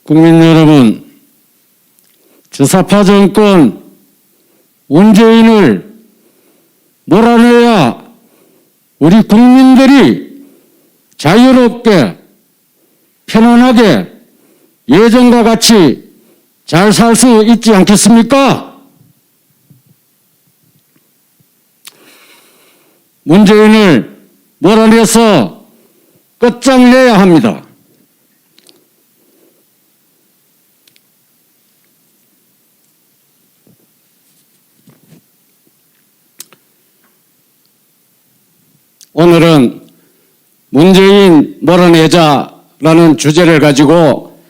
국민 여러분, 주사파 정권 문재인을 몰아내야 우리 국민들이 자유롭게 편안하게 예전과 같이 잘 살 수 있지 않겠습니까? 문재인을 몰아내서 끝장내야 합니다. 오늘은 문재인 몰아내자라는 주제를 가지고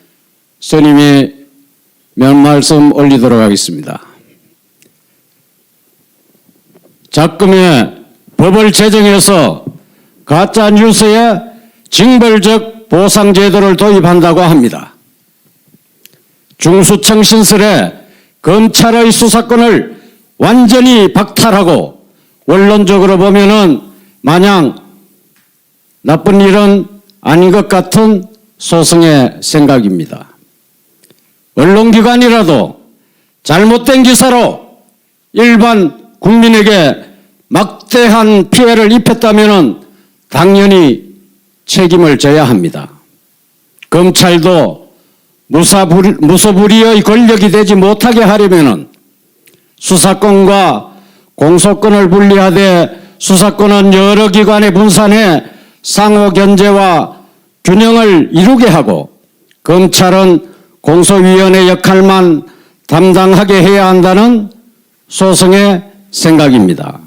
스님이 몇 말씀 올리도록 하겠습니다. 작금의 법을 제정해서 가짜 뉴스에 징벌적 보상 제도를 도입한다고 합니다. 중수청 신설에 검찰의 수사권을 완전히 박탈하고 원론적으로 보면은 마냥 나쁜 일은 아닌 것 같은 소승의 생각입니다. 언론기관이라도 잘못된 기사로 일반 국민에게 막대한 피해를 입혔다면 당연히 책임을 져야 합니다. 검찰도 무소불위의 권력이 되지 못하게 하려면 수사권과 공소권을 분리하되 수사권은 여러 기관에 분산해 상호 견제와 균형을 이루게 하고 검찰은 공소위원회 역할만 담당하게 해야 한다는 소승의 생각입니다.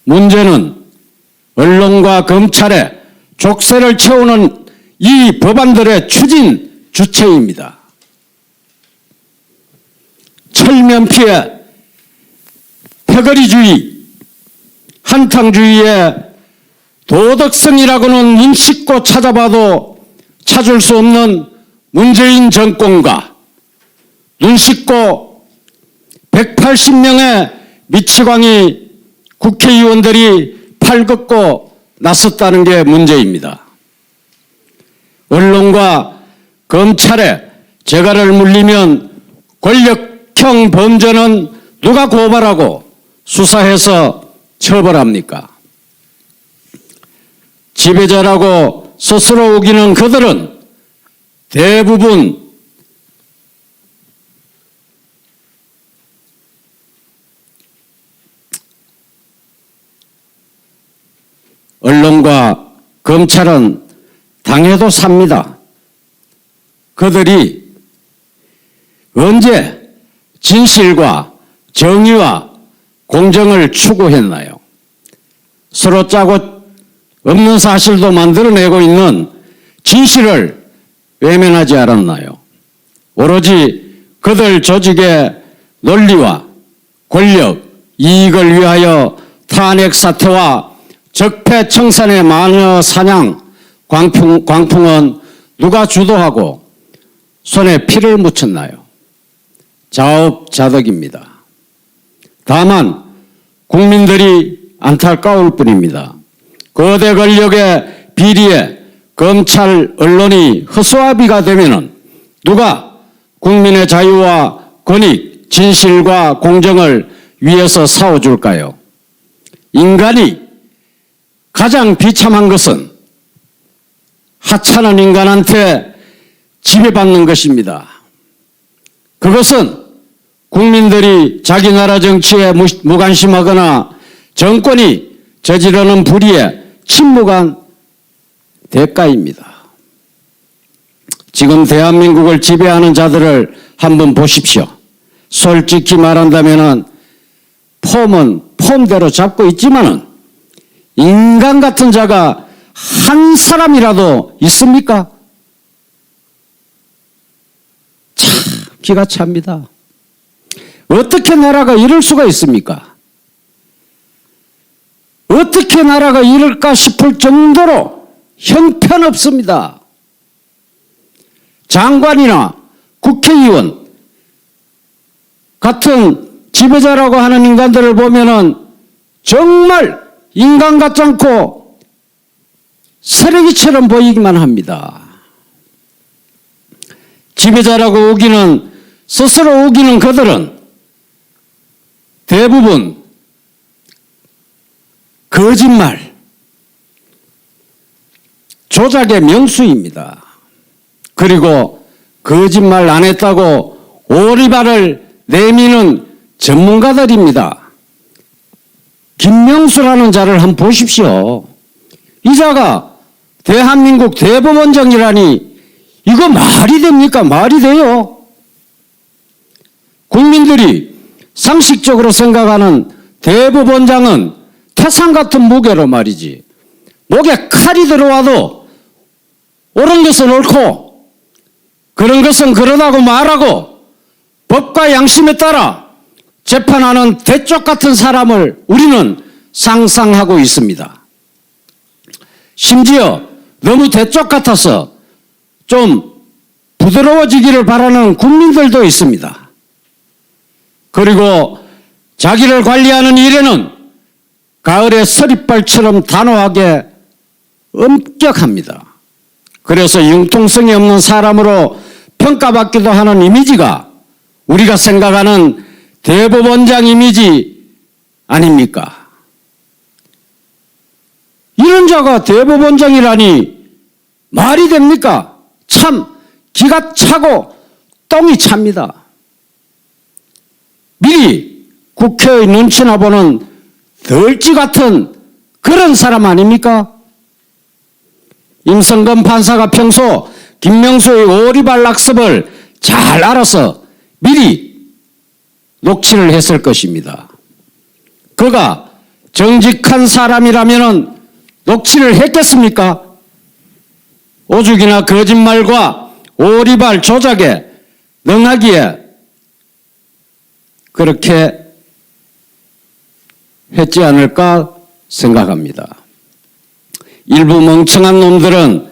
문제는 언론과 검찰에 족쇄를 채우는 이 법안들의 추진 주체입니다. 철면피해, 패거리주의, 한탕주의의 도덕성이라고는 눈 씻고 찾아봐도 찾을 수 없는 문재인 정권과 눈 씻고 180명의 미치광이 국회의원들이 팔걷고 나섰다는 게 문제입니다. 언론과 검찰에 재갈을 물리면 권력형 범죄는 누가 고발하고 수사해서 처벌합니까? 지배자라고 스스로 우기는 그들은 대부분 언론과 검찰은 당해도 삽니다. 그들이 언제 진실과 정의와 공정을 추구했나요? 서로 짜고 없는 사실도 만들어내고 있는 진실을 외면하지 않았나요? 오로지 그들 조직의 논리와 권력, 이익을 위하여 탄핵 사태와 적폐청산의 마녀 사냥, 광풍은 누가 주도하고 손에 피를 묻혔나요? 자업자득입니다. 다만 국민들이 안타까울 뿐입니다. 거대 권력의 비리에 검찰, 언론이 허수아비가 되면은 누가 국민의 자유와 권익, 진실과 공정을 위해서 싸워줄까요? 인간이 가장 비참한 것은 하찮은 인간한테 지배받는 것입니다. 그것은 국민들이 자기 나라 정치에 무관심하거나 정권이 저지르는 불의에 침묵한 대가입니다. 지금 대한민국을 지배하는 자들을 한번 보십시오. 솔직히 말한다면 폼은 폼대로 잡고 있지만은 인간 같은 자가 한 사람이라도 있습니까? 참 기가 찹니다. 어떻게 나라가 이럴 수가 있습니까? 어떻게 나라가 이럴까 싶을 정도로 형편없습니다. 장관이나 국회의원 같은 지배자라고 하는 인간들을 보면은 정말 인간 같지 않고 쓰레기처럼 보이기만 합니다. 지배자라고 우기는, 스스로 우기는 그들은 대부분 거짓말, 조작의 명수입니다. 그리고 거짓말 안 했다고 오리발을 내미는 전문가들입니다. 김명수라는 자를 한번 보십시오. 이 자가 대한민국 대법원장이라니 이거 말이 됩니까? 말이 돼요? 국민들이 상식적으로 생각하는 대법원장은 태산 같은 무게로 말이지. 목에 칼이 들어와도 옳은 것은 옳고 그런 것은 그러다고 말하고 법과 양심에 따라 재판하는 대쪽 같은 사람을 우리는 상상하고 있습니다. 심지어 너무 대쪽 같아서 좀 부드러워지기를 바라는 국민들도 있습니다. 그리고 자기를 관리하는 일에는 가을의 서리발처럼 단호하게 엄격합니다. 그래서 융통성이 없는 사람으로 평가받기도 하는 이미지가 우리가 생각하는 대법원장 이미지 아닙니까? 이런 자가 대법원장이라니 말이 됩니까? 참 기가 차고 똥이 찹니다. 미리 국회의 눈치나 보는 덜지 같은 그런 사람 아닙니까? 임성근 판사가 평소 김명수의 오리발 학습을 잘 알아서 미리 녹취를 했을 것입니다. 그가 정직한 사람이라면 녹취를 했겠습니까? 오죽이나 거짓말과 오리발 조작에 능하기에 그렇게 했지 않을까 생각합니다. 일부 멍청한 놈들은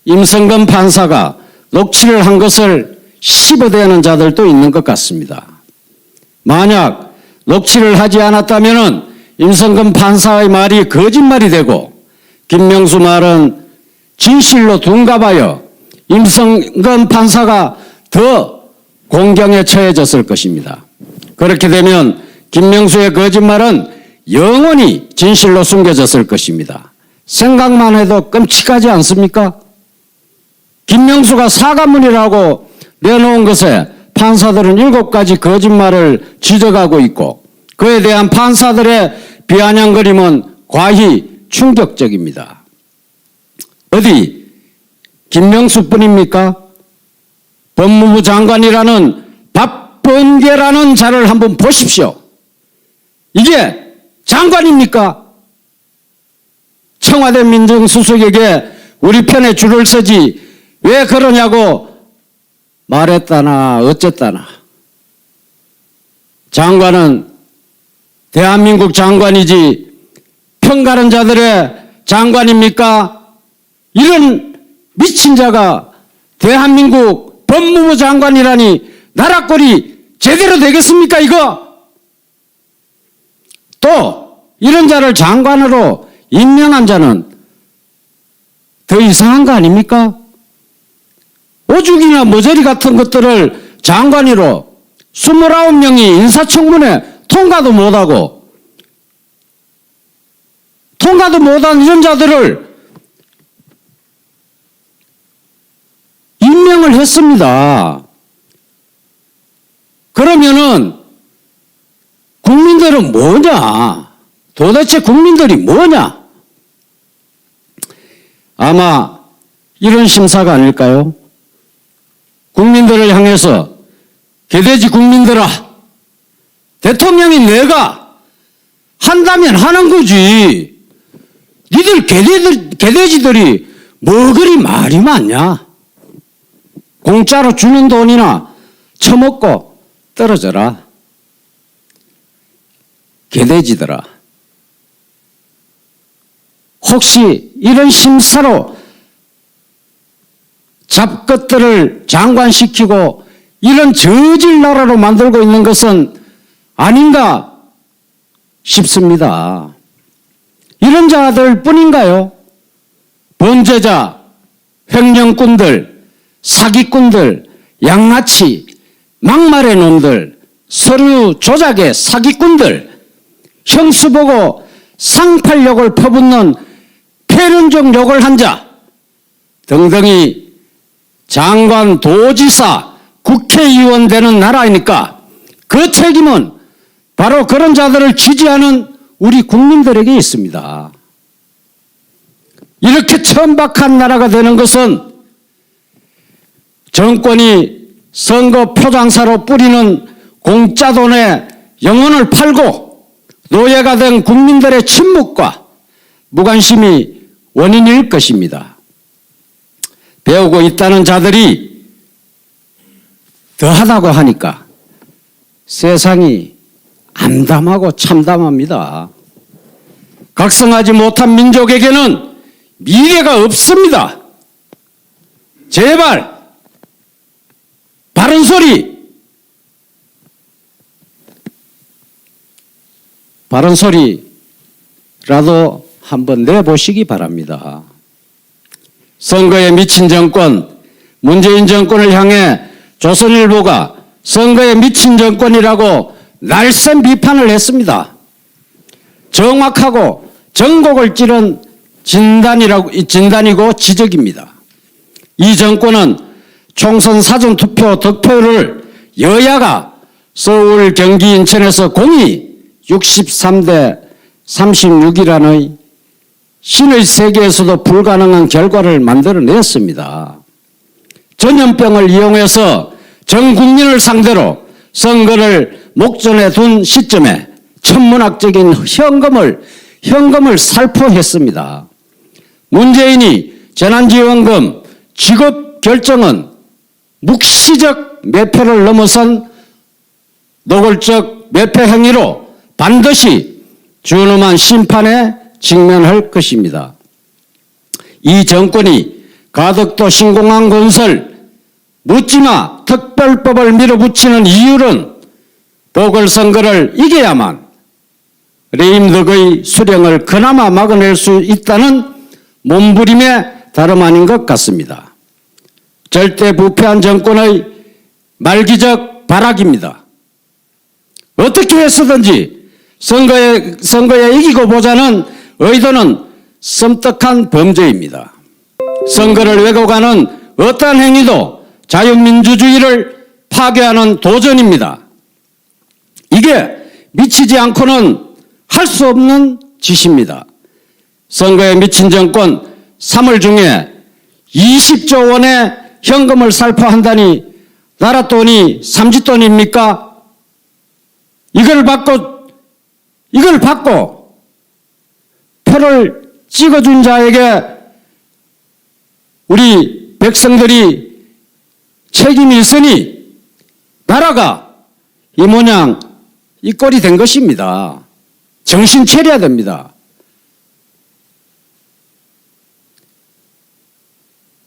임성근 판사가 녹취를 한 것을 씹어대는 자들도 있는 것 같습니다. 만약 녹취를 하지 않았다면 임성근 판사의 말이 거짓말이 되고 김명수 말은 진실로 둔갑하여 임성근 판사가 더 공경에 처해졌을 것입니다. 그렇게 되면 김명수의 거짓말은 영원히 진실로 숨겨졌을 것입니다. 생각만 해도 끔찍하지 않습니까? 김명수가 사과문이라고 내놓은 것에 판사들은 7가지 거짓말을 지적하고 있고 그에 대한 판사들의 비아냥거림은 과히 충격적입니다. 어디 김명수뿐입니까? 법무부 장관이라는 박범계라는 자를 한번 보십시오. 이게 장관입니까? 청와대 민정수석에게 우리 편에 줄을 서지 왜 그러냐고 말했다나 어쨌다나. 장관은 대한민국 장관이지 편가른 자들의 장관입니까? 이런 미친 자가 대한민국 법무부 장관이라니 나라꼴이 제대로 되겠습니까 이거? 또 이런 자를 장관으로 임명한 자는 더 이상한 거 아닙니까? 오죽이나 모조리 같은 것들을 장관으로 29명이 인사청문회 통과도 못한 이런 자들을 임명을 했습니다. 그러면은 국민들은 뭐냐? 도대체 국민들이 뭐냐? 아마 이런 심사가 아닐까요? 국민들을 향해서 개돼지 국민들아, 대통령이 내가 한다면 하는 거지. 니들 개돼지들이 뭐 그리 말이 많냐? 공짜로 주는 돈이나 처먹고 떨어져라. 개돼지들아. 혹시 이런 심사로 잡것들을 장관시키고 이런 저질 나라로 만들고 있는 것은 아닌가 싶습니다. 이런 자들 뿐인가요? 범죄자, 횡령꾼들, 사기꾼들, 양아치, 막말의 놈들, 서류 조작의 사기꾼들, 형수 보고 상팔욕을 퍼붓는 폐륜적 욕을 한 자 등등이 장관, 도지사, 국회의원 되는 나라이니까 그 책임은 바로 그런 자들을 지지하는 우리 국민들에게 있습니다. 이렇게 천박한 나라가 되는 것은 정권이 선거 표장사로 뿌리는 공짜 돈에 영혼을 팔고 노예가 된 국민들의 침묵과 무관심이 원인일 것입니다. 배우고 있다는 자들이 더하다고 하니까 세상이 암담하고 참담합니다. 각성하지 못한 민족에게는 미래가 없습니다. 제발 바른 소리라도 한번 내보시기 바랍니다. 선거에 미친 정권, 문재인 정권을 향해 조선일보가 선거에 미친 정권이라고 날쌘 비판을 했습니다. 정확하고 전곡을 찌른 진단이고 지적입니다. 이 정권은 총선 사전투표 득표율을 여야가 서울, 경기, 인천에서 공히 63대 36이라는 신의 세계에서도 불가능한 결과를 만들어냈습니다. 전염병을 이용해서 전 국민을 상대로 선거를 목전에 둔 시점에 천문학적인 현금을 살포했습니다. 문재인이 재난지원금 지급 결정은 묵시적 매표를 넘어선 노골적 매표 행위로 반드시 준엄한 심판에 직면할 것입니다. 이 정권이 가덕도 신공항 건설 묻지마 특별법을 밀어붙이는 이유는 보궐선거를 이겨야만 레임덕의 수령을 그나마 막아낼 수 있다는 몸부림에 다름 아닌 것 같습니다. 절대 부패한 정권의 말기적 발악입니다. 어떻게 해서든지 선거에 이기고 보자는 의도는 섬뜩한 범죄입니다. 선거를 왜곡하는 어떠한 행위도 자유민주주의를 파괴하는 도전입니다. 이게 미치지 않고는 할 수 없는 짓입니다. 선거에 미친 정권 3월 중에 20조 원의 현금을 살포한다니 나라 돈이 삼짓돈입니까? 이걸 받고 표를 찍어준 자에게 우리 백성들이 책임이 있으니 나라가 이 모양 이 꼴이 된 것입니다. 정신 차려야 됩니다.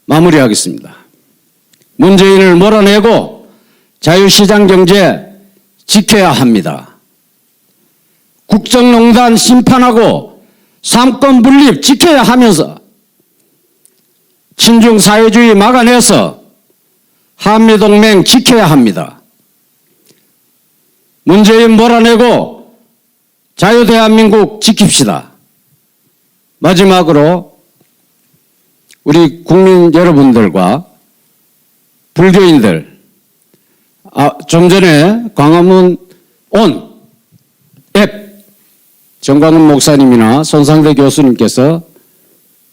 마무리하겠습니다. 문재인을 몰아내고 자유시장 경제 지켜야 합니다. 국정농단 심판하고 삼권 분립 지켜야 하면서 친중 사회주의 막아내서 한미동맹 지켜야 합니다. 문재인 몰아내고 자유대한민국 지킵시다. 마지막으로 우리 국민 여러분들과 불교인들, 좀 전에 광화문 온 앱 정광훈 목사님이나 손상대 교수님께서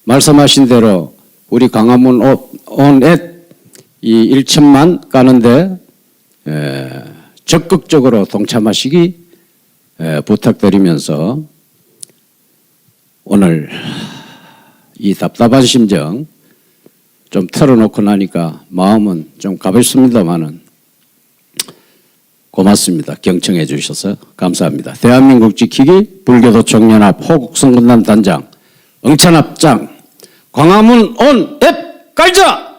말씀하신 대로 우리 광화문 온 앱 이 1천만 가는데 적극적으로 동참하시기 부탁드리면서 오늘 이 답답한 심정 좀 털어놓고 나니까 마음은 좀 가볍습니다만은 고맙습니다. 경청해 주셔서 감사합니다. 대한민국 지키기 불교도 총연합 호국성군단 단장 응찬합장 광화문 온 앱 깔자!